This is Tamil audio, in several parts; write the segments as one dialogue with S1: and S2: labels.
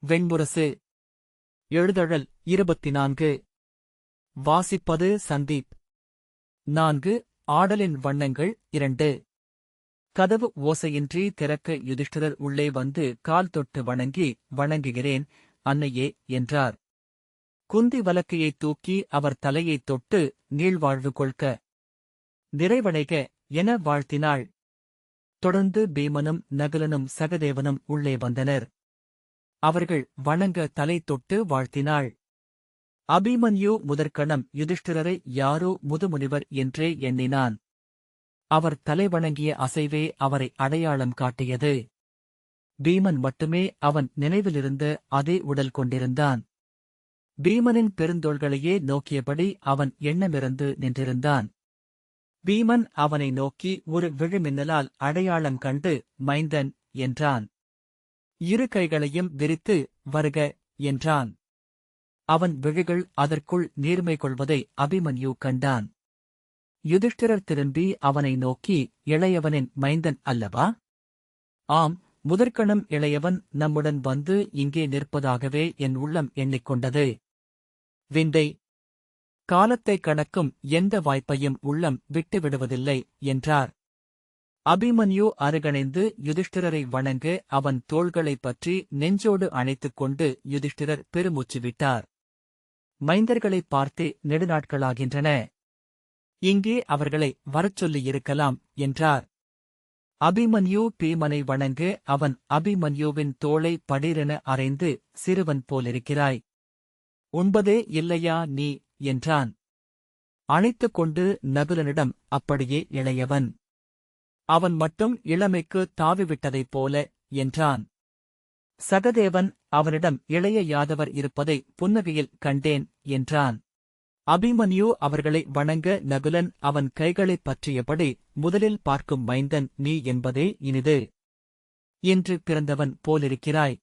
S1: வெண்முரசு. எழுதழல் 24. வாசிப்பது சந்தீப். 4. ஆடலின் வண்ணங்கள் 2. கதவு ஓசையின்றி திறக்க யுதிஷ்டிரர் உள்ளே வந்து கால் தொட்டு வணங்குகிறேன் அன்னையே என்றார். குந்தி வலக்கையைத் தூக்கி அவர் தலையைத் தொட்டு நீள்வாழ்வு கொள்க நிறைவடைக என வாழ்த்தினாள். தொடர்ந்து பீமனும் நகுலனும் சகதேவனும் உள்ளே வந்தனர். அவர்கள் வணங்க தலை தொட்டு வாழ்த்தினாள். அபிமன்யு முதற்கணம் யுதிஷ்டிரரை யாரோ முதுமுனிவர் என்றே எண்ணினான். அவர் தலைவணங்கிய அசைவே அவரை அடையாளம் காட்டியது. பீமன் மட்டுமே அவன் நினைவிலிருந்த அதே உடல் கொண்டிருந்தான். பீமனின் பெருந்தோள்களையே நோக்கியபடி அவன் எண்ணமிருந்து நின்றிருந்தான். பீமன் அவனை நோக்கி ஒரு விழுமின்னலால் அடையாளம் கண்டு மைந்தன் என்றான். இரு கைகளையும் விரித்து வருக என்றான். அவன் விழிகள் அதற்குள் நீர்மை கொள்வதை அபிமன்யு கண்டான். யுதிஷ்டிரர் திரும்பி அவனை நோக்கி, இளையவனின் மைந்தன் அல்லவா? ஆம், முதற்கணம் இளையவன் நம்முடன் வந்து இங்கே நிற்பதாகவே என் உள்ளம் எண்ணிக்கொண்டது. விந்தை! காலத்தை கணக்கும் எந்த வாய்ப்பையும் உள்ளம் விட்டுவிடுவதில்லை என்றார். அபிமன்யு அருகணைந்து யுதிஷ்டிரரை வணங்க அவன் தோள்களைப் பற்றி நெஞ்சோடு அணைத்துக் கொண்டு யுதிஷ்டிரர் பெருமூச்சு விட்டார். மைந்தர்களைப் பார்த்தே நெடுநாட்களாகின்றன. இங்கே அவர்களை வரச் சொல்லியிருக்கலாம் என்றார். அபிமன்யு பீமனை வணங்க அவன் அபிமன்யுவின் தோளை படீரென அறைந்து, சிறுவன் போலிருக்கிறாய். உண்பதே இல்லையா நீ என்றான். அணைத்துக் கொண்டு நகுலனிடம், அப்படியே இளையவன். அவன் மட்டும் இளமைக்கு தாவிவிட்டதைப் போல என்றான். சகதேவன் அவனிடம் இளைய யாதவர் இருப்பதை புன்னகையில் கண்டேன் என்றான். அபிமன்யு அவர்களை வணங்க நகுலன் அவன் கைகளைப் பற்றியபடி, முதலில் பார்க்கும் மைந்தன் நீ என்பதே இனிது. இன்று பிறந்தவன் போலிருக்கிறாய்.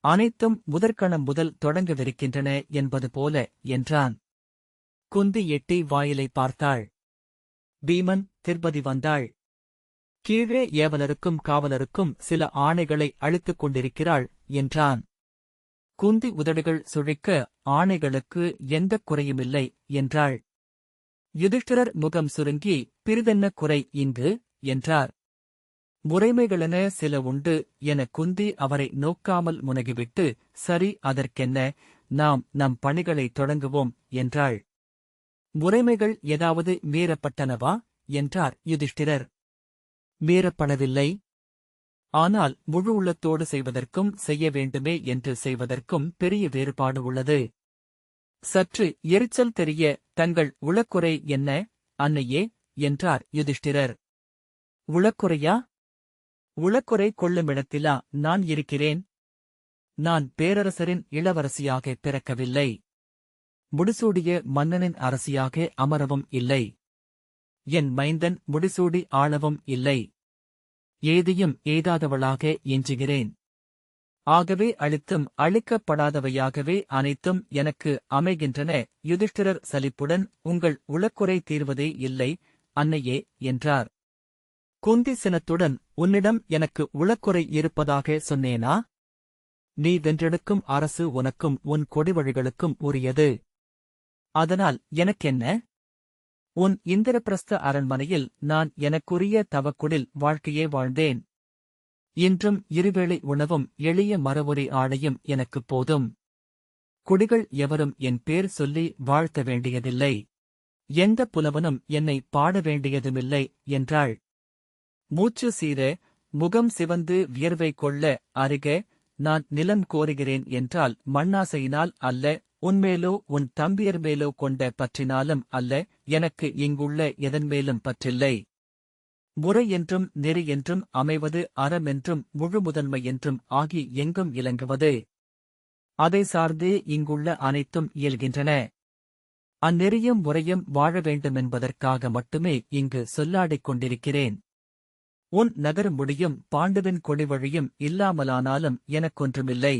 S1: அனைத்தும் முதற்கணம் முதல் தொடங்கவிருக்கின்றன என்பது போல என்றான். குந்தி எட்டி வாயிலை பார்த்தாள். பீமன் திர்பதி வந்தாள். கீழே ஏவலருக்கும் காவலருக்கும் சில ஆணைகளை அளித்துக் கொண்டிருக்கிறாள் என்றான். குந்தி உதடுகள் சுழிக்க, ஆணைகளுக்கு எந்தக் குறையுமில்லை என்றாள். யுதிஷ்டிரர் முகம் சுருங்கி, பிறிதென்ன குறை இங்கு என்றார். முறைமைகளென சில உண்டு என குந்தி அவரை நோக்காமல் முனகிவிட்டு, சரி அதற்கென்ன, நாம் நம் பணிகளை தொடங்குவோம் என்றாள். முறைமைகள் ஏதாவது மீறப்பட்டனவா என்றார் யுதிஷ்டிரர். மீறப்படவில்லை. ஆனால் முழு உள்ளத்தோடு செய்வதற்கும் செய்ய வேண்டுமே என்று செய்வதற்கும் பெரிய வேறுபாடு உள்ளது. சற்று எரிச்சல் தெரிய, தங்கள் உளக்குறை என்ன அன்னையே என்றார் யுதிஷ்டிரர். உளக்குறையா? உளக்குறை கொள்ளுமிடத்திலா நான் இருக்கிறேன்? நான் பேரரசரின் இளவரசியாக பிறக்கவில்லை. முடிசூடிய மன்னனின் அரசியாக அமரவும் இல்லை. என் மைந்தன் முடிசூடி ஆளவும் இல்லை. ஏதையும் ஏதாதவளாக எஞ்சுகிறேன். ஆகவே அளித்தும் அளிக்கப்படாதவையாகவே அனைத்தும் எனக்கு அமைகின்றன. யுதிஷ்டிரர் சலிப்புடன், உங்கள் உளக்குறை தீர்வதே இல்லை அன்னையே என்றார். குந்தி சினத்துடன், உன்னிடம் எனக்கு உளக்குறை இருப்பதாக சொன்னேனா? நீ வென்றெடுக்கும் அரசு உனக்கும் உன் கொடிவழிகளுக்கும் உரியது. அதனால் எனக்கென்ன? உன் இந்திரபிரஸ்த அரண்மனையில் நான் எனக்குரிய தவக்குடில் வாழ்க்கையே வாழ்ந்தேன். இன்றும் இருவேளை உணவும் எளிய மரவுரி ஆடையும் எனக்குப் போதும். குடிகள் எவரும் என் பேர் சொல்லி வாழ்த்த வேண்டியதில்லை. எந்த புலவனும் என்னை பாட வேண்டியதுமில்லை என்றாள். மூச்சு சீர, முகம் சிவந்து வியர்வை கொள்ள, அருக, நான் நிலம் கோருகிறேன் என்றால் மண்ணாசையினால் அல்ல, உன்மேலோ உன் தம்பியர் மேலோ கொண்ட பற்றினாலும் அல்ல, எனக்கு இங்குள்ள எதன்மேலும் பற்றில்லை. முறை என்றும் நெறி என்றும் அமைவது அறமென்றும் முழு முதன்மை என்றும் ஆகி எங்கும் இலங்குவது. அதை சார்ந்தே இங்குள்ள அனைத்தும் இயல்கின்றன. அந்நெறியும் முறையும் வாழ வேண்டுமென்பதற்காக மட்டுமே இங்கு சொல்லாடிக் கொண்டிருக்கிறேன். உன் நகர முடியும் பாண்டுவின் கொடிவழியும் இல்லாமலானாலும் எனக்கொன்றுமில்லை.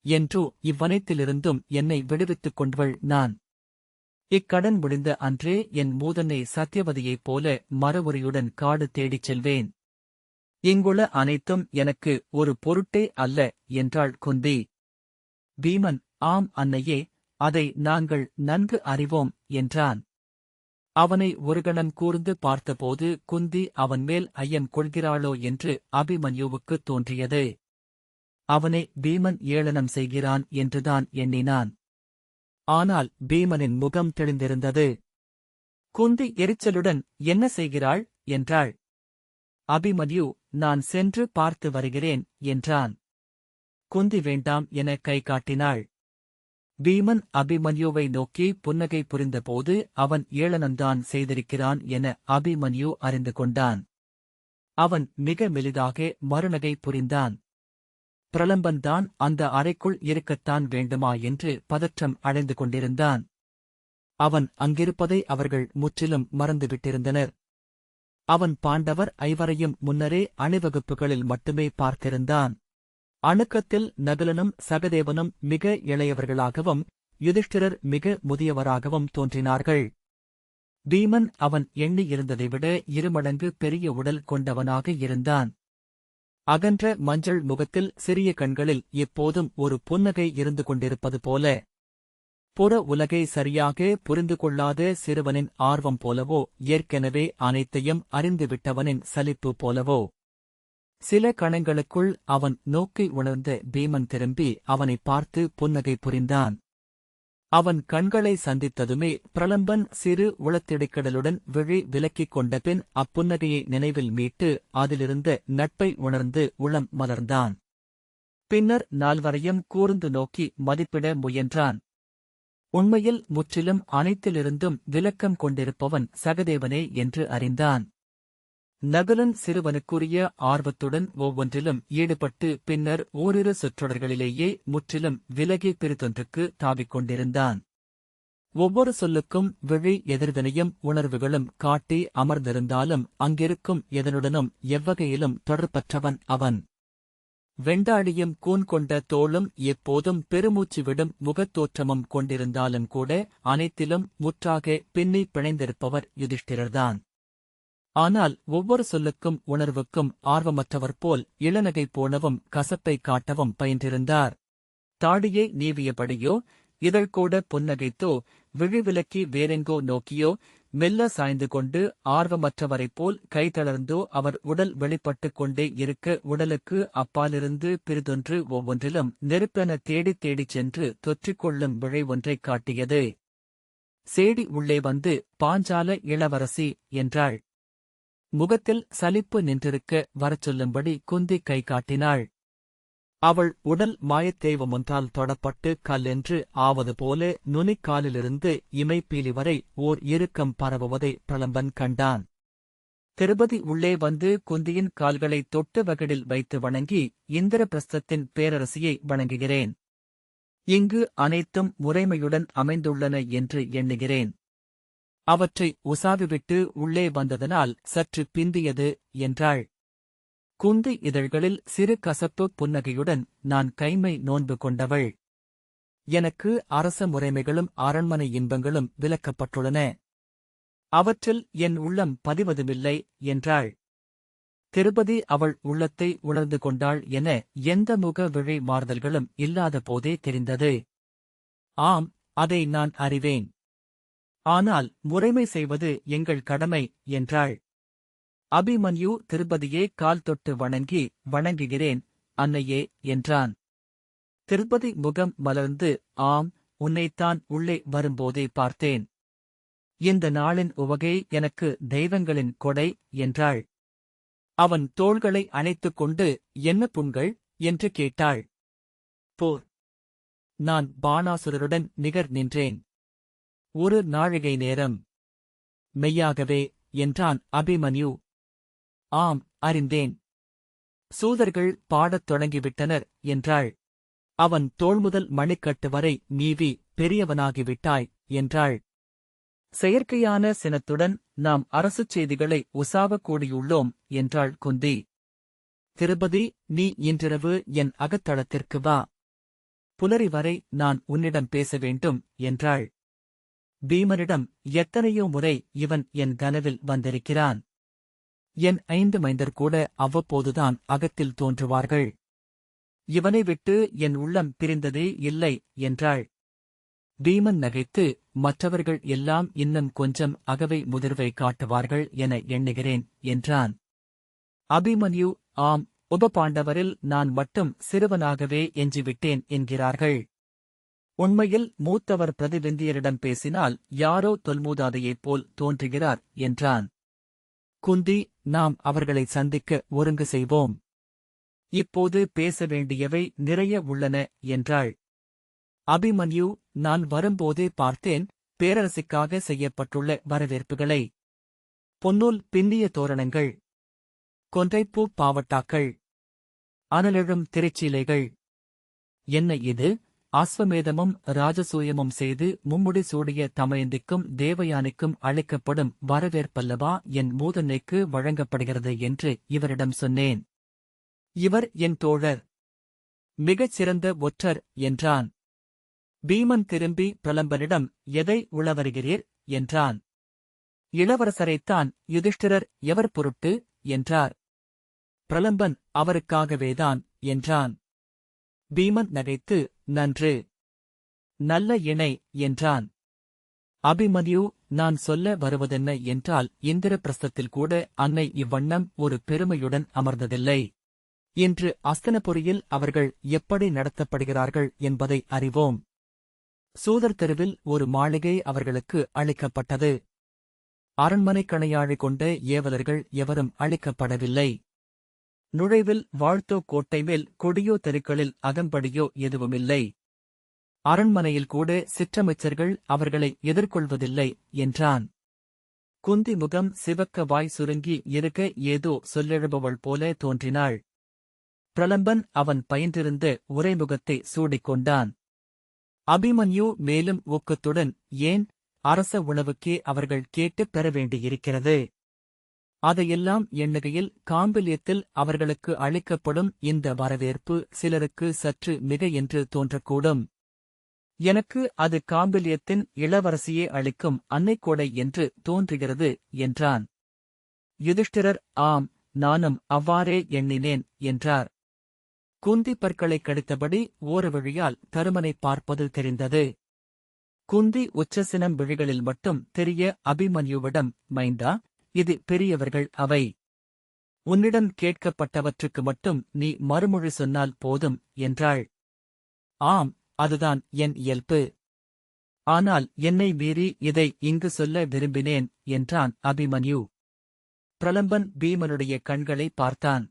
S1: என்றோ இவ்வனைத்திலிருந்தும் என்னை விடுவித்துக் கொண்டவள் நான். இக்கடன் முடிந்த அன்றே என் மூதன்னை சத்யவதியைப் போல மரவுரியுடன் காடு தேடிச் செல்வேன். இங்குள்ள அனைத்தும் எனக்கு ஒரு பொருட்டே அல்ல என்றாள் குந்தி. பீமன், ஆம் அன்னையே, அதை நாங்கள் நன்கு அறிவோம் என்றான். அவனை ஒரு கணம் கூர்ந்து பார்த்தபோது குந்தி அவன் மேல் ஐயம் கொள்கிறாளோ என்று அபிமன்யுவுக்குத் தோன்றியது. அவனை பீமன் ஏளனம் செய்கிறான் என்றுதான் எண்ணினான். ஆனால் பீமனின் முகம் தெளிந்திருந்தது. குந்தி எரிச்சலுடன், என்ன செய்கிறாள் என்றாள். அபிமன்யு, நான் சென்று பார்த்து வருகிறேன் என்றான். குந்தி வேண்டாம் என கை காட்டினாள். பீமன் அபிமன்யுவை நோக்கி புன்னகை புரிந்தபோது அவன் ஏளனந்தான் செய்திருக்கிறான் என அபிமன்யு அறிந்து கொண்டான். அவன் மிக மெலிதாக மறுநகை புரிந்தான். பிரலம்பன்தான் அந்த அறைக்குள் இருக்கத்தான் வேண்டுமா என்று பதற்றம் அடைந்து கொண்டிருந்தான். அவன் அங்கிருப்பதை அவர்கள் முற்றிலும் மறந்துவிட்டிருந்தனர். அவன் பாண்டவர் ஐவரையும் முன்னரே அணிவகுப்புகளில் மட்டுமே பார்த்திருந்தான். அணுக்கத்தில் நகுலனும் சகதேவனும் மிக இளையவர்களாகவும் யுதிஷ்டிரர் மிக முதியவராகவும் தோன்றினார்கள். பீமன் அவன் எண்ணியிருந்ததை விட இருமடங்கு பெரிய உடல் கொண்டவனாக இருந்தான். அகன்ற மஞ்சள் முகத்தில் சிறிய கண்களில் எப்போதும் ஒரு புன்னகை இருந்து கொண்டிருப்பது போல, புற உலகை சரியாக புரிந்து கொள்ளாத சிறுவனின் ஆர்வம் போலவோ, ஏற்கெனவே அனைத்தையும் அறிந்துவிட்டவனின் சலிப்பு போலவோ. சில கணங்களுக்குள் அவன் நோக்கி உணர்ந்த பீமன் திரும்பி அவனை பார்த்து புன்னகை புரிந்தான். அவன் கண்களை சந்தித்ததுமே பிரலம்பன் சிறு உளத்திடைக்கடலுடன் விழி விலக்கிக் கொண்டபின் அப்புன்னகையை நினைவில் மீட்டு அதிலிருந்த நட்பை உணர்ந்து உளம் மலர்ந்தான். பின்னர் நால்வரையும் கூர்ந்து நோக்கி மதிப்பிட முயன்றான். உண்மையில் முற்றிலும் அனைத்திலிருந்தும் விலக்கம் கொண்டிருப்பவன் சகதேவனே என்று அறிந்தான். நகுலன் சிறுவனுக்குரிய ஆர்வத்துடன் ஒவ்வொன்றிலும் ஈடுபட்டு பின்னர் ஓரிரு சொற்றொடர்களிலேயே முற்றிலும் விலகி பிரிதொன்றுக்கு தாவிக் கொண்டிருந்தான். ஒவ்வொரு சொல்லுக்கும் விழி எதிர்வினையும் உணர்வுகளும் காட்டி அமர்ந்திருந்தாலும் அங்கிருக்கும் எதனுடனும் எவ்வகையிலும் தொடர்பற்றவன் அவன். வெண்டாடியும் கூன் கொண்ட தோளும் எப்போதும் பெருமூச்சு விடும் முகத்தோற்றமும் கொண்டிருந்தாலும் கூட அனைத்திலும் முற்றாக பின்னி பிணைந்திருப்பவர் யுதிஷ்டிரர்தான். ஆனால் ஒவ்வொரு சொல்லுக்கும் உணர்வுக்கும் ஆர்வமற்றவர் போல் இளநகை போனவும் கசப்பை காட்டவும் பயின்றிருந்தார். தாடியை நீவியபடியோ, இதழ்கூட புன்னகைத்தோ, விழிவிலக்கி வேறெங்கோ நோக்கியோ, மெல்ல சாய்ந்து கொண்டு ஆர்வமற்றவரைப் போல் கைதளர்ந்தோ அவர் உடல் வெளிப்பட்டுக் கொண்டே இருக்க உடலுக்கு அப்பாலிருந்து பிரிதொன்று ஒவ்வொன்றிலும் நெருப்பென தேடித் தேடிச் சென்று தொற்றிக்கொள்ளும் விழை ஒன்றைக் காட்டியது. சேடி உள்ளே வந்து, பாஞ்சால இளவரசி என்றாள். முகத்தில் சலிப்பு நின்றிருக்க வரச் சொல்லும்படி குந்தி கை காட்டினாள். அவள் உடல் மாயத்தேவமொன்றால் தொடப்பட்டு கல்லென்று ஆவது போல நுனிக்காலிலிருந்து இமைப்பீலி வரை ஓர் இறுக்கம் பரவுவதை பிரலம்பன் கண்டான். திருபதி உள்ளே வந்து குந்தியின் கால்களைத் தொட்டு வகிடில் வைத்து வணங்கி, இந்திரபிரஸ்தத்தின் பேரரசியை வணங்குகிறேன். இங்கு அனைத்தும் முறைமையுடன் அமைந்துள்ளன என்று எண்ணுகிறேன். அவற்றை உசாவிவிட்டு உள்ளே வந்ததனால் சற்று பிந்தியது என்றாள். குந்தி இதழ்களில் சிறு கசப்பு புன்னகையுடன், நான் கைமை நோன்பு கொண்டவள். எனக்கு அரச முறைமைகளும் அரண்மனை இன்பங்களும் விலக்கப்பட்டுள்ளன. அவற்றில் என் உள்ளம் பதிவதுமில்லை என்றாள். திருபதி அவள் உள்ளத்தை உணர்ந்து கொண்டாள் என எந்த முக விழி மாறுதல்களும் இல்லாத போதே தெரிந்தது. ஆம், அதை நான் அறிவேன். ஆனால் முறைமை செய்வது எங்கள் கடமை என்றாள். அபிமன்யு திருப்பதியே கால் தொட்டு வணங்கி, வணங்குகிறேன் அன்னையே என்றான். திருப்பதி முகம் மலர்ந்து, ஆம், உன்னைத்தான் உள்ளே வரும்போதே பார்த்தேன். இந்த நாளின் உவகை எனக்கு தெய்வங்களின் கொடை என்றாள். அவன் தோள்களை அணைத்துக் கொண்டு, என்ன புண்கள் என்று கேட்டாள். போர். நான் பாணாசுரருடன் நிகர் நின்றேன். ஒரு நாழிகை நேரம். மெய்யாகவே என்றான் அபிமன்யு. ஆம், அறிந்தேன். சூதர்கள் பாடத் தொடங்கிவிட்டனர் என்றாள். அவன் தோள்முதல் மணிக்கட்டு வரை நீவி பெரியவனாகிவிட்டாய் என்றாள். செயற்கையான சினத்துடன் நாம் அரசுச் செய்திகளை உசாவக் கூடியுள்ளோம் என்றாள் குந்தி. திருபதி, நீ இன்றிரவு என் அகத்தளத்திற்கு வா. புலரி வரை நான் உன்னிடம் பேச வேண்டும் என்றாள். பீமனிடம் எத்தனையோ முறை இவன் என் கனவில் வந்திருக்கிறான். என் 5 மைந்தர் கூட அவ்வப்போதுதான் அகத்தில் தோன்றுவார்கள். இவனை விட்டு என் உள்ளம் பிரிந்ததே இல்லை என்றாள். பீமன் நகைத்து, மற்றவர்கள் எல்லாம் இன்னும் கொஞ்சம் அகவை முதிர்வை காட்டுவார்கள் என எண்ணுகிறேன் என்றான். அபிமன்யு, ஆம், உபபாண்டவரில் நான் மட்டும் சிறுவனாகவே எஞ்சிவிட்டேன் என்கிறார்கள். உண்மையில் மூத்தவர் பிரதிவிந்தியரிடம் பேசினால் யாரோ தொல்மூதாதையைப் போல் தோன்றுகிறார் என்றான். குந்தி, நாம் அவர்களை சந்திக்க ஒருங்கு செய்வோம். இப்போது பேச வேண்டியவை நிறைய உள்ளன என்றாள். அபிமன்யு, நான் வரும்போதே பார்த்தேன் பேரரசிக்காக செய்யப்பட்டுள்ள வரவேற்புகளை. பொன்னூல் பின்னிய தோரணங்கள், கொன்றைப்பூ பாவட்டாக்கள், அனலெழும் திரைச்சீலைகள். என்ன இது? அஸ்வமேதமும் ராஜசூயமும் செய்து மும்முடி சூடிய தமயந்திக்கும் தேவயானிக்கும் அளிக்கப்படும் வரவேற்பல்லவா என் மூதன்னைக்கு வழங்கப்படுகிறது என்று இவரிடம் சொன்னேன். இவர் என் தோழர், மிகச் சிறந்த ஒற்றர் என்றான். பீமன் திரும்பி பிரலம்பனிடம், எதை உளவருகிறீர் என்றான். இளவரசரைத்தான். யுதிஷ்டிரர் எவர் பொருட்டு என்றார். பிரலம்பன், அவருக்காகவேதான் என்றான். பீமன் நகைத்து, நன்று, நல்ல இணை என்றான். அபிமன்யு, நான் சொல்ல வருவதென்ன என்றால், இந்திரபிரஸ்தத்தில் கூட அன்னை இவ்வண்ணம் ஒரு பெருமையுடன் அமர்ந்ததில்லை. இன்று அஸ்தனபுரியில் அவர்கள் எப்படி நடத்தப்படுகிறார்கள் என்பதை அறிவோம். சூதர் தெருவில் ஒரு மாளிகை அவர்களுக்கு அளிக்கப்பட்டது. அரண்மனை கணையாழி கொண்ட ஏவலர்கள் எவரும் அளிக்கப்படவில்லை. நுழைவில் வாழ்த்தோ கோட்டை மேல் கொடியோ தெருக்களில் அகம்படியோ எதுவுமில்லை. அரண்மனையில் கூட சிற்றமைச்சர்கள் அவர்களை எதிர்கொள்வதில்லை என்றான். குந்தி முகம் சிவக்க வாய் சுருங்கி இருக்க ஏதோ சொல்லெழுபவள் போல தோன்றினாள். பிரலம்பன் அவன் பயின்றிருந்த உரைமுகத்தை சூடிக்கொண்டான். அபிமன்யு மேலும் ஊக்கத்துடன், ஏன், அரச உணவுக்கே அவர்கள் கேட்டுப் பெற வேண்டியிருக்கிறது. அதையெல்லாம் எண்ணுகையில் காம்பில்யத்தில் அவர்களுக்கு அளிக்கப்படும் இந்த வரவேற்பு சிலருக்கு சற்று மிக என்று தோன்றக்கூடும். எனக்கு அது காம்பில்யத்தின் இளவரசியே அளிக்கும் அன்னைக்கொடை என்று தோன்றுகிறது என்றான். யுதிஷ்டிரர், ஆம், நானும் அவ்வாறே எண்ணினேன் என்றார். குந்தி பற்களைக் கடித்தபடி ஓரவழியால் தருமனை பார்ப்பது தெரிந்தது. குந்தி உச்சசினம் விழிகளில் மட்டும் தெரிய அபிமன்யுவிடம், மைந்தா, இது பெரியவர்கள் அவை. உன்னிடம் கேட்கப்பட்டவற்றுக்கு மட்டும் நீ மறுமொழி சொன்னால் போதும் என்றாள். ஆம், அதுதான் என் இயல்பு. ஆனால் என்னை மீறி இதை இங்கு சொல்ல விரும்பினேன் என்றான் அபிமன்யு. பிரலம்பன் பீமனுடைய கண்களை பார்த்தான்.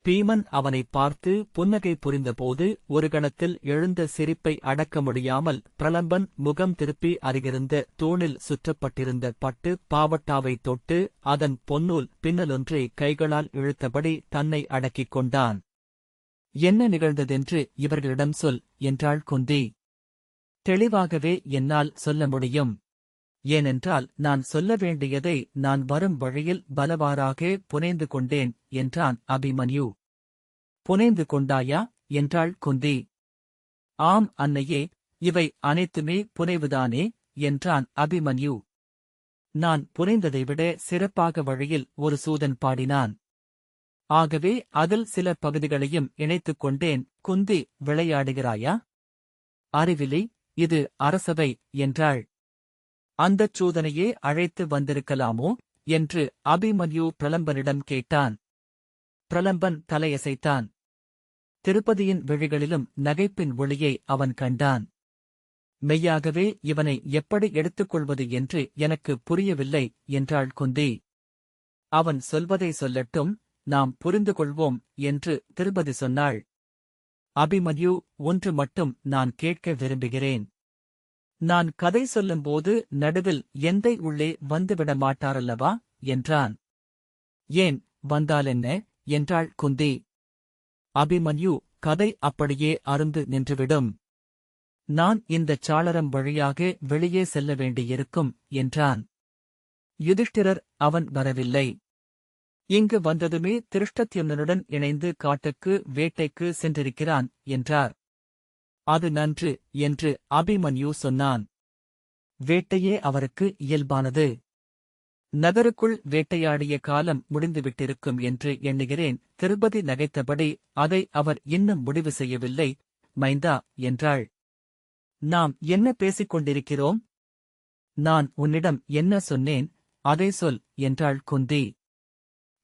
S1: பீமன் அவனைப் பார்த்து புன்னகை புரிந்தபோது ஒரு கணத்தில் எழுந்த சிரிப்பை அடக்க முடியாமல் பிரலம்பன் முகம் திருப்பி அருகிருந்த தூணில் சுற்றப்பட்டிருந்த பட்டு பாவட்டாவைத் தொட்டு அதன் பொன்னூல் பின்னலொன்றை கைகளால் இழுத்தபடி தன்னை அடக்கிக் கொண்டான். என்ன நிகழ்ந்ததென்று இவர்களிடம் சொல் என்றாள் குந்தி. தெளிவாகவே என்னால் சொல்ல முடியும். ஏனென்றால் நான் சொல்ல வேண்டியதை நான் வரும் வழியில் பலவாறாக புனைந்து கொண்டேன் என்றான் அபிமன்யு. புனைந்து கொண்டாயா என்றாள் குந்தி. ஆம் அன்னையே, இவை அனைத்துமே புனைவுதானே என்றான் அபிமன்யு. நான் புனைந்ததை விட சிறப்பாக வழியில் ஒரு சூதன் பாடினான். ஆகவே அதில் சில பகுதிகளையும் இணைத்துக் கொண்டேன். குந்தி, விளையாடுகிறாயா? அறிவிலி, இது அரசவை என்றாள். அந்தச் சூதனையே அழைத்து வந்திருக்கலாமோ என்று அபிமன்யு பிரலம்பனிடம் கேட்டான். பிரலம்பன் தலையசைத்தான். திருப்பதியின் விழிகளிலும் நகைப்பின் ஒளியை அவன் கண்டான். மெய்யாகவே இவனை எப்படி எடுத்துக்கொள்வது என்று எனக்கு புரியவில்லை என்றாள் குந்தி. அவன் சொல்வதை சொல்லட்டும், நாம் புரிந்து கொள்வோம் என்று திருப்பதி சொன்னாள். அபிமன்யு, ஒன்று மட்டும் நான் கேட்க விரும்புகிறேன். நான் கதை சொல்லும்போது நடுவில் எந்தை உள்ளே வந்துவிட மாட்டாரல்லவா என்றான். ஏன், வந்தாலென்ன என்றாள் குந்தி. அபிமன்யு, கதை அப்படியே அருந்து நின்றுவிடும். நான் இந்தச் சாளரம் வழியாக வெளியே செல்ல வேண்டியிருக்கும் என்றான். யுதிஷ்டிரர், அவன் வரவில்லை. இங்கு வந்ததுமே திருஷ்டத்யும்னனுடன் இணைந்து காட்டுக்கு வேட்டைக்கு சென்றிருக்கிறான் என்றார். அது நன்று என்று அபிமன்யு சொன்னான். வேட்டையே அவருக்கு இயல்பானது. நகருக்குள் வேட்டையாடிய காலம் முடிந்துவிட்டிருக்கும் என்று எண்ணுகிறேன். திருபதி நகைத்தபடி, அதை அவர் இன்னும் முடிவு செய்யவில்லை, மைந்தா, என்றாள். நாம் என்ன பேசிக் கொண்டிருக்கிறோம்? நான் உன்னிடம் என்ன சொன்னேன், அதை சொல், என்றாள் குந்தி.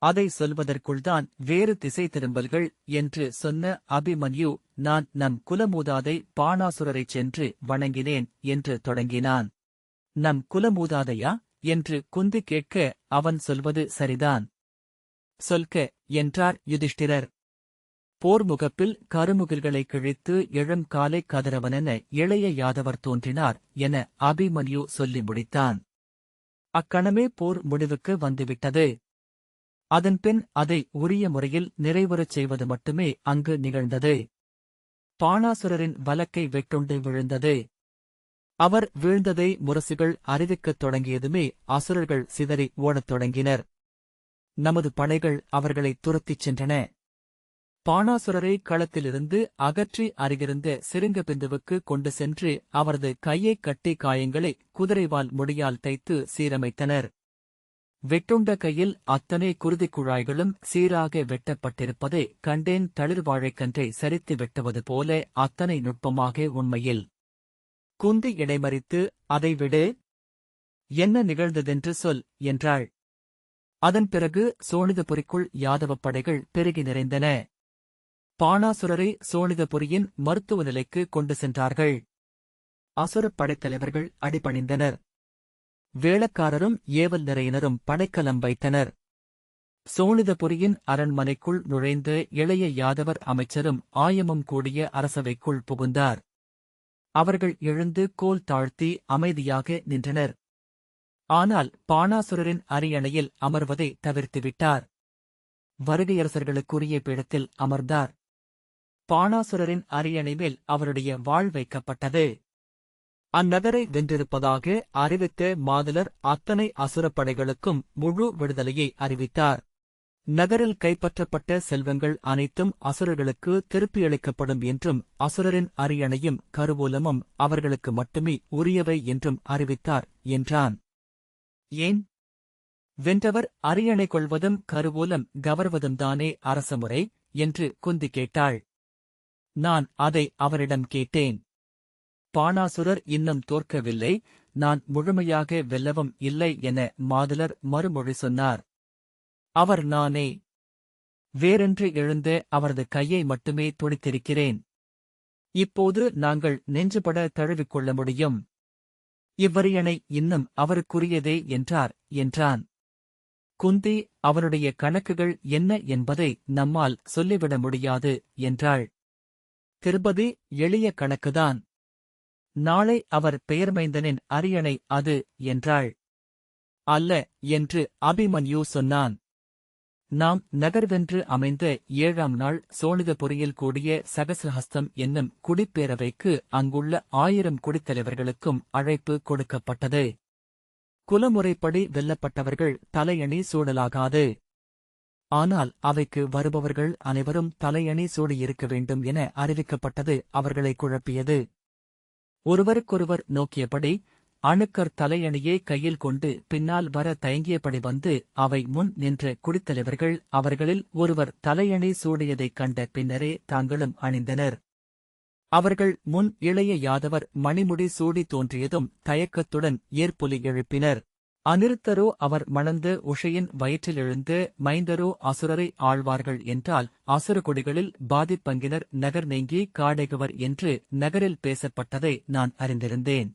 S1: அதை சொல்வதற்குள்தான் வேறு திசை திரும்பல்கள் என்று சொன்ன அபிமன்யு, நான் நம் குலமூதாதை பாணாசுரரைச் சென்று வணங்கினேன் என்று தொடங்கினான். நம் குலமூதாதையா என்று குந்தி கேட்க, அவன் சொல்வது சரிதான். சொல்க, என்றார் யுதிஷ்டிரர். போர் முகப்பில் கருமுகில்களை கிழித்து எழும் காலை கதிரவனென இளைய யாதவர் தோன்றினார் என அபிமன்யு சொல்லி முடித்தான். அக்கணமே போர் முடிவுக்கு வந்துவிட்டது. அதன்பின் அதை உரிய முறையில் நிறைவுறச் செய்வது மட்டுமே அங்கு நிகழ்ந்தது. பாணாசுரரின் வலக்கை வெட்டுண்டு விழுந்தது. அவர் வீழ்ந்ததை முரசுகள் அறிவிக்கத் தொடங்கியதுமே அசுரர்கள் சிதறி ஓடத் தொடங்கினர். நமது படைகள் அவர்களை துரத்திச் சென்றன. பாணாசுரரை களத்திலிருந்து அகற்றி அருகிருந்த சிறுங்கபிந்துவுக்கு கொண்டு சென்று அவரது கையைக் கட்டி காயங்களை குதிரைவால் முடியால் தைத்து சீரமைத்தனர். வெட்டுண்ட கையில் அத்தனை குருதிக் குழாய்களும் சீராக வெட்டப்பட்டிருப்பதை கண்டேன். தளிர்வாழைக்கன்றை சரித்து வெட்டுவது போல அத்தனை நுட்பமாக. உண்மையில் குந்தி இடைமறித்து, அதை விடு, என்ன நிகழ்ந்ததென்று சொல், என்றாள். அதன் பிறகு சோனிதபுரிக்குள் யாதவப் படைகள் பெருகி நிறைந்தன. பாணாசுரரை சோனிதபுரியின் மருத்துவ நிலைக்கு கொண்டு சென்றார்கள். அசுரப் படைத்தலைவர்கள் அடிபணிந்தனர். வேளக்காரரும் ஏவல் நிறையினரும் படைக்கலம் வைத்தனர். சோனிதபுரியின் அரண்மனைக்குள் நுழைந்த இளைய யாதவர் அமைச்சரும் ஆயமும் கூடிய அரசவைக்குள் புகுந்தார். அவர்கள் எழுந்து கோல் தாழ்த்தி அமைதியாக நின்றனர். ஆனால் பாணாசுரரின் அரியணையில் அமர்வதை தவிர்த்துவிட்டார். வருகையரசர்களுக்குரிய பீடத்தில் அமர்ந்தார். பாணாசுரரின் அரியணை மேல் அவருடைய வாள் வைக்கப்பட்டது. அந்நகரை வென்றிருப்பதாக அறிவித்த மாதலர் அத்தனை அசுரப்படைகளுக்கும் முழு விடுதலையை அறிவித்தார். நகரில் கைப்பற்றப்பட்ட செல்வங்கள் அனைத்தும் அசுரர்களுக்கு திருப்பியளிக்கப்படும் என்றும் அசுரரின் அரியணையும் கருவூலமும் அவர்களுக்கு மட்டுமே உரியவை என்றும் அறிவித்தார், என்றான். ஏன்? வென்றவர் அரியணை கொள்வதும் கருவூலம் கவர்வதும்தானே அரசமுறை என்று குந்தி கேட்டாள். நான் அதை அவரிடம் கேட்டேன். பாணாசுரர் இன்னும் தோற்கவில்லை, நான் முழுமையாக வெல்லவும் இல்லை என மாதலர் மறுமொழி சொன்னார். அவர் நானே. வேறென்று எழுந்த அவரது கையை மட்டுமே துடித்திருக்கிறேன். இப்போது நாங்கள் நெஞ்சுபட தழுவிக்கொள்ள முடியும். இவ்வரியணை இன்னும் அவருக்குரியதே என்றான். குந்தி, அவனுடைய கணக்குகள் என்ன என்பதை நம்மால் சொல்லிவிட முடியாது, என்றாள். திருபதி, எளிய கணக்குதான். நாளை அவர் பெயர்மைந்தனின் அரியணை அது, என்றாள். அல்ல, என்று அபிமன்யு சொன்னான். நாம் நகர்வென்று அமைந்த 7ஆம் நாள் சோனிதபுரியில் கூடிய சகசிரஹஸ்தம் என்னும் குடிப்பேரவைக்கு அங்குள்ள 1000 குடித்தலைவர்களுக்கும் அழைப்பு கொடுக்கப்பட்டது. குலமுறைப்படி வெல்லப்பட்டவர்கள் தலையணி சூடலாகாது. ஆனால் அவைக்கு வருபவர்கள் அனைவரும் தலையணி சூடியிருக்க வேண்டும் என அறிவிக்கப்பட்டது அவர்களை குழப்பியது. ஒருவருக்கொருவர் நோக்கியபடி அணுக்கர் தலையணியை கையில் கொண்டு பின்னால் வர தயங்கியபடி வந்து அவை முன் நின்ற குடித்தலைவர்கள் அவர்களில் ஒருவர் தலையணி சூடியதைக் கண்ட பின்னரே தாங்களும் அணிந்தனர். அவர்கள் முன் இளைய யாதவர் மணிமுடி சூடி தோன்றியதும் தயக்கத்துடன் ஏற்பொலி எழுப்பினர். அநிருத்தரோ அவர் மணந்த உஷையின் வயிற்றிலெழுந்து மைந்தரோ அசுரரை ஆழ்வார்கள் என்றால் அசுர கொடிகளில் பாதிப்பங்கினர் நகர் நீங்கி காடெகுவர் என்று நகரில் பேசப்பட்டதை நான் அறிந்திருந்தேன்.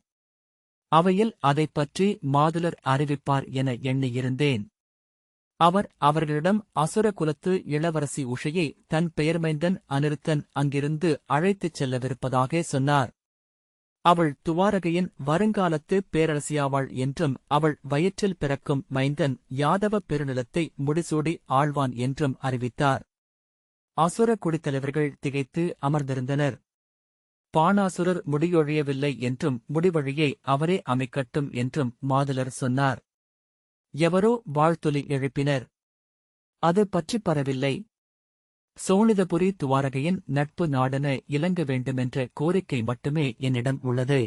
S1: அவையில் அதைப் பற்றி மாதுலர் அறிவிப்பார் என எண்ணியிருந்தேன். அவர் அவர்களிடம் அசுர குலத்து இளவரசி உஷையை தன் பெயர்மைந்தன் அநிருத்தன் அங்கிருந்து அழைத்துச் செல்லவிருப்பதாக சொன்னார். அவள் துவாரகையின் வருங்காலத்து பேரரசியாவாள் என்றும் அவள் வயிற்றில் பிறக்கும் மைந்தன் யாதவ பெருநிலத்தை முடிசூடி ஆழ்வான் என்றும் அறிவித்தார். அசுர குடித்தலைவர்கள் திகைத்து அமர்ந்திருந்தனர். பாணாசுரர் முடியொழியவில்லை என்றும் முடிவழியை அவரே அமைக்கட்டும் என்றும் மாதுலர் சொன்னார். எவரோ வாழ்த்தொலி எழுப்பினர். அது பற்றிப் பரவில்லை. சோனிதபுரி துவாரகையின் நட்பு நாடென இலங்க வேண்டுமென்ற கோரிக்கை மட்டுமே என்னிடம் உள்ளது.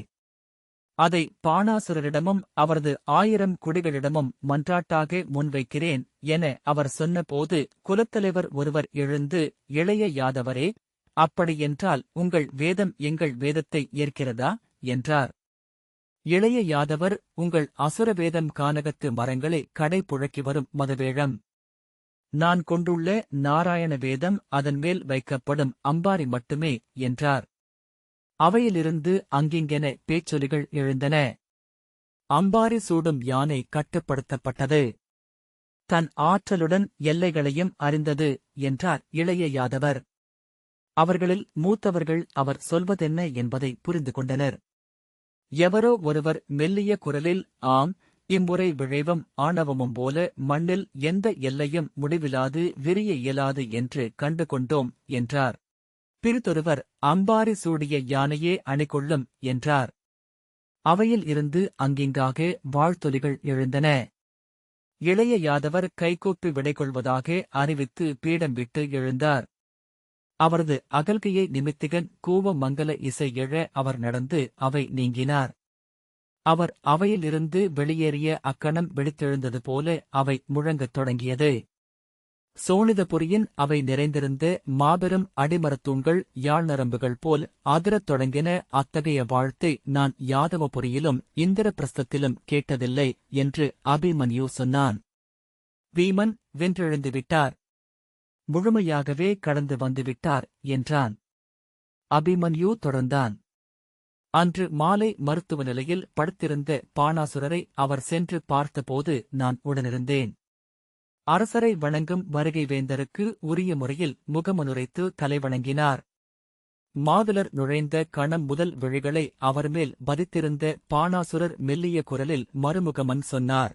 S1: அதை பாணாசுரரிடமும் அவரது 1000 குடிகளிடமும் மன்றாட்டாக முன்வைக்கிறேன் என அவர் சொன்னபோது குலத்தலைவர் ஒருவர் எழுந்து, இளைய யாதவரே, அப்படியென்றால் உங்கள் வேதம் எங்கள் வேதத்தை ஏற்கிறதா என்றார். இளைய யாதவர், உங்கள் அசுர வேதம் கானகத்து மரங்களை கடைபுழக்கி வரும் மதவேழம். நான் கொண்டுள்ள நாராயண வேதம் அதன்மேல் வைக்கப்படும் அம்பாரி மட்டுமே என்றார். அவையிலிருந்து அங்கிங்கென பேச்சொலிகள் எழுந்தன. அம்பாரி சூடும் யானை கட்டுப்படுத்தப்பட்டது. தன் ஆற்றலுடன் எல்லைகளையும் அறிந்தது என்றார் இளைய யாதவர். அவர்களில் மூத்தவர்கள் அவர் சொல்வதென்ன என்பதை புரிந்து கொண்டனர். எவரோ ஒருவர் மெல்லிய குரலில், ஆம், இம்முறை விழைவும் ஆணவமும் போல மண்ணில் எந்த எல்லையும் முடிவிலாது விரிய இயலாது என்று கண்டு கொண்டோம் என்றார். பிறிதொருவர், அம்பாரி சூடிய யானையே அணிகொள்ளும் என்றார். அவையில் இருந்து அங்கிங்காக வாழ்த்தொலிகள் எழுந்தன. இளைய யாதவர் கைகூப்பி விடைகொள்வதாக அறிவித்து பீடம் விட்டு எழுந்தார். அவரது அகல்கையை நிமித்திகன் கூவ மங்கல இசை எழ அவர் நடந்து அவை நீங்கினார். அவர் அவையிலிருந்து வெளியேறிய அக்கணம் வெடித்தெழுந்தது போல அவை முழங்கத் தொடங்கியது. சோனிதபுரியின் அவை நிறைந்திருந்த மாபெரும் அடிமரத்தூண்கள் யாழ் நரம்புகள் போல் அதிரத் தொடங்கின. அத்தகைய வாழ்த்தை நான் யாதவபுரியிலும் இந்திரபிரஸ்தத்திலும் கேட்டதில்லை என்று அபிமன்யு சொன்னான். வீமன் வென்றெழுந்துவிட்டார், முழுமையாகவே கடந்து வந்துவிட்டார் என்றான். அபிமன்யு தொடர்ந்தான். அன்று மாலை மருத்துவ நிலையில் படுத்திருந்த பாணாசுரரை அவர் சென்று பார்த்தபோது நான் உடனிருந்தேன். அரசரை வணங்கும் வருகை வேந்தருக்கு உரிய முறையில் முகமனுரைத்து தலைவணங்கினார். மாதுளர் நுழைந்த கணம் முதல் விழிகளை அவர்மேல் பதித்திருந்த பாணாசுரர் மெல்லிய குரலில் மறுமுகமன் சொன்னார்.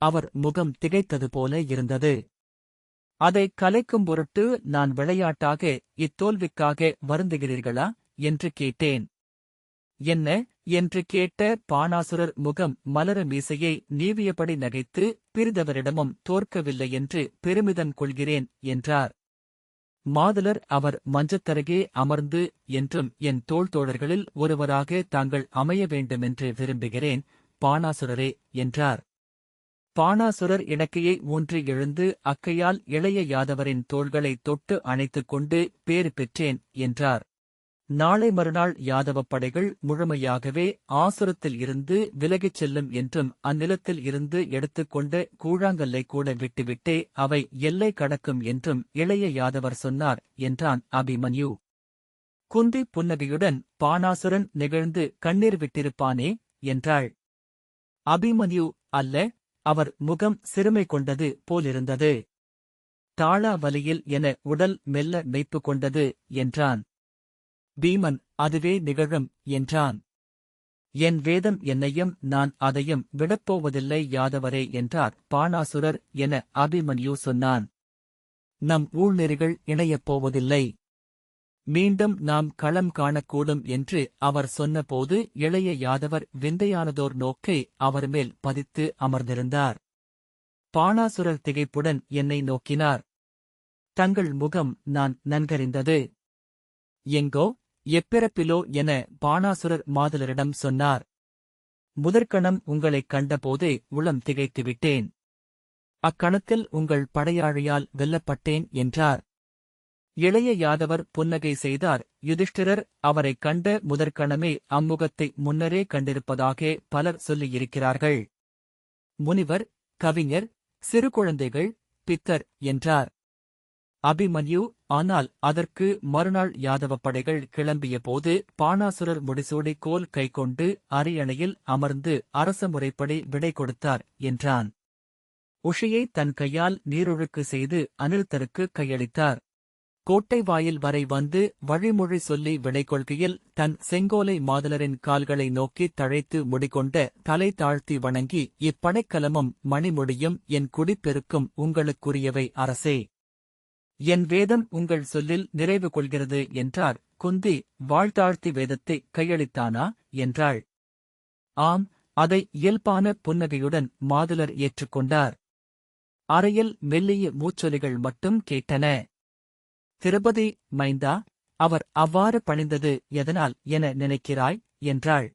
S1: அவர் முகம் திகைத்தது போல இருந்தது. அதை கலைக்கும் பொருட்டு நான் விளையாட்டாக இத்தோல்விக்காக வருந்துகிறீர்களா என்று கேட்டேன். என்ன என்று கேட்ட பாணாசுரர் முகம் மலர மீசையை நீவியபடி நகைத்து, பிறிதவரிடமும் தோற்கவில்லை என்று பெருமிதம் கொள்கிறேன் என்றார். மாதுளர் அவர் மஞ்சத்தருகே அமர்ந்து, என்றும் என் தோள்தோழர்களில் ஒருவராக தாங்கள் அமைய வேண்டுமென்று விரும்புகிறேன் பாணாசுரரே என்றார். பாணாசுரர் இடக்கையை ஊன்றி எழுந்து அக்கையால் இளைய யாதவரின் தோள்களைத் தொட்டு அணைத்துக் கொண்டு பேறு பெற்றேன் என்றார். நாளை மறுநாள் யாதவப் படைகள் முழுமையாகவே ஆசுரத்தில் இருந்து விலகிச் செல்லும் என்றும் அந்நிலத்தில் இருந்து எடுத்துக்கொண்ட கூழாங்கல்லை கூட விட்டுவிட்டே அவை எல்லை கடக்கும் என்றும் இளைய யாதவர் சொன்னார் என்றான் அபிமன்யு. குந்தி புன்னகையுடன், பாணாசுரன் நெகிழ்ந்து கண்ணீர் விட்டிருப்பானே என்றாள். அபிமன்யு, அல்ல, அவர் முகம் சிறுமை கொண்டது போலிருந்தது. தாளா வலியில் என உடல் மெல்ல மெய்ப்பு கொண்டது என்றான். பீமன், அதுவே நிகழும் என்றான். என் வேதம் என்னையும் நான் அதையும் விடப்போவதில்லை யாதவரே என்றார் பாணாசுரர் என அபிமன்யு சொன்னான். நம் ஊழ்நெறிகள் இணையப் போவதில்லை. மீண்டும் நாம் களம் காணக்கூடும் என்று அவர் சொன்னபோது இளைய யாதவர் விந்தையானதோர் நோக்கை அவர் மேல் பதித்து அமர்ந்திருந்தார். பாணாசுரர் திகைப்புடன் என்னை நோக்கினார். தங்கள் முகம் நான் நன்கறிந்தது. எங்கோ, எப்பிறப்பிலோ என பாணாசுரர் மாதுளரிடம் சொன்னார். முதற்கணம் உங்களைக் கண்டபோதே உளம் திகைத்துவிட்டேன். அக்கணத்தில் உங்கள் படையாழியால் வெல்லப்பட்டேன் என்றார். இளைய யாதவர் புன்னகை செய்தார். யுதிஷ்டிரர் அவரைக் கண்ட முதற்கணமே அம்முகத்தை முன்னரே கண்டிருப்பதாக பலர் சொல்லியிருக்கிறார்கள். முனிவர், கவிஞர், சிறு குழந்தைகள், பித்தர் என்றார். அபிமன்யு, ஆனால் அதற்கு மறுநாள் யாதவப் படைகள் கிளம்பிய போது பாணாசுரர் முடிசூடி கோல் கைக்கொண்டு அரியணையில் அமர்ந்து அரச முறைப்படி விடை கொடுத்தார் என்றான். உஷியை தன் கையால் நீரொழுக்கு செய்து அனிருத்தருக்கு கையளித்தார். கோட்டை வாயில் வரை வந்து வழிமொழி சொல்லி விடை கொள்கையில் தன் செங்கோலை மாதுளரின் கால்களை நோக்கித் தழைத்து முடிகொண்ட தலை தாழ்த்தி வணங்கி, இப்படைக்கலமும் மணிமுடியும் என் குடிப்பெருக்கும் உங்களுக்குரியவை அரசே. என் வேதம் உங்கள் சொல்லில் நிறைவு கொள்கிறது என்றார். குந்தி, வாழ்த்தாழ்த்தி வேதத்தை கையளித்தானா என்றாள். ஆம், அதை இயல்பான புன்னகையுடன் மாதுளர் ஏற்றுக்கொண்டார். அறையில் மெல்லிய மூச்சொலிகள் மட்டும் கேட்டன. திருபதி மைந்தா, அவர் அவ்வாறு பணிந்தது எதனால் என நினைக்கிறாய் என்றாள்.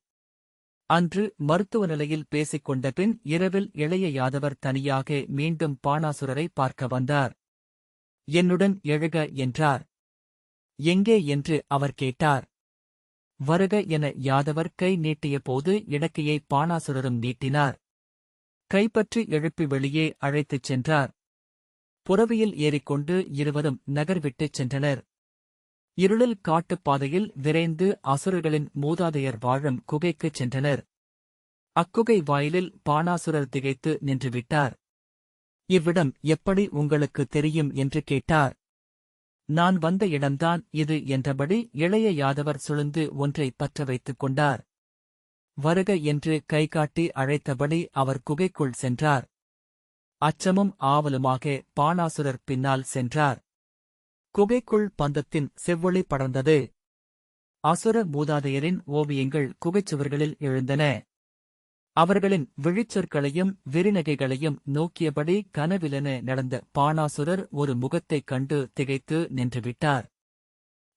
S1: அன்று மருத்துவ நிலையில் பேசிக் கொண்ட பின் இரவில் இளைய யாதவர் தனியாக மீண்டும் பாணாசுரரை பார்க்க வந்தார். என்னுடன் எழுக என்றார். எங்கே என்று அவர் கேட்டார். வருக என யாதவர் கை நீட்டிய போது இடக்கையை பாணாசுரரும் நீட்டினார். கைப்பற்றி எழுப்பி வெளியே அழைத்துச் சென்றார். புறவியில் ஏறிக்கொண்டு இருவரும் நகர் விட்டுச் சென்றனர். இருளில் காட்டுப் பாதையில் விரைந்து அசுரர்களின் மூதாதையர் வாழும் குகைக்குச் சென்றனர். அக்குகை வாயிலில் பாணாசுரர் திகைத்து நின்றுவிட்டார். இவ்விடம் எப்படி உங்களுக்கு தெரியும் என்று கேட்டார். நான் வந்த இடம்தான் இது என்றபடி இளைய யாதவர் சுழ்ந்து ஒன்றை பற்ற வைத்துக் கொண்டார். வருக என்று கைகாட்டி அழைத்தபடி அவர் குகைக்குள் சென்றார். அச்சமும் ஆவலுமாக பாணாசுரர் பின்னால் சென்றார். குகைக்குள் பந்தத்தின் செவ்வொளி படர்ந்தது. அசுர மூதாதையரின் ஓவியங்கள் குகைச்சுவர்களில் எழுந்தன. அவர்களின் விழிச்சொற்களையும் விரிநகைகளையும் நோக்கியபடி கனவிலென நடந்த பாணாசுரர் ஒரு முகத்தைக் கண்டு திகைத்து நின்றுவிட்டார்.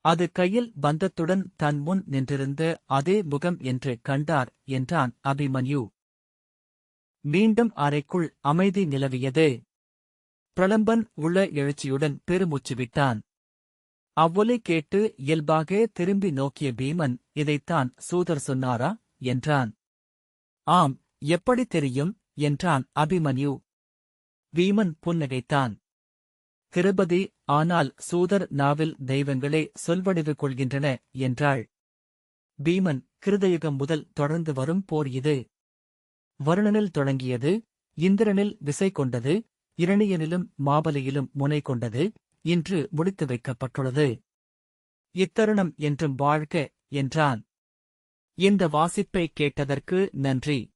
S1: அது கையில் பந்தத்துடன் தன் முன் நின்றிருந்த அதே முகம் என்று கண்டார் என்றான் அபிமன்யு. மீண்டும் அறைக்குள் அமைதி நிலவியது. பிரலம்பன் உள்ள எழுச்சியுடன் பெருமூச்சு விட்டான். அவ்வொலி கேட்டு இயல்பாக திரும்பி நோக்கிய பீமன், இதைத்தான் சூதர் சொன்னாரா என்றான். ஆம், எப்படி தெரியும் என்றான் அபிமன்யு. பீமன் புன்னகைத்தான். திருபதி, ஆனால் சூதர் நாவில் தெய்வங்களே சொல்வடிவு கொள்கின்றன என்றாள். பீமன், கிருதயுகம் முதல் தொடர்ந்து வரும் போர் இது. வருணனில் தொடங்கியது, இந்திரனில் விசை கொண்டது, இரணியனிலும் மாபலியிலும் முனை கொண்டது, இன்று முடித்து வைக்கப்பட்டுள்ளது. இத்தருணம் என்றும் வாழ்க என்றான். இந்த வாசிப்பை கேட்டதற்கு நன்றி.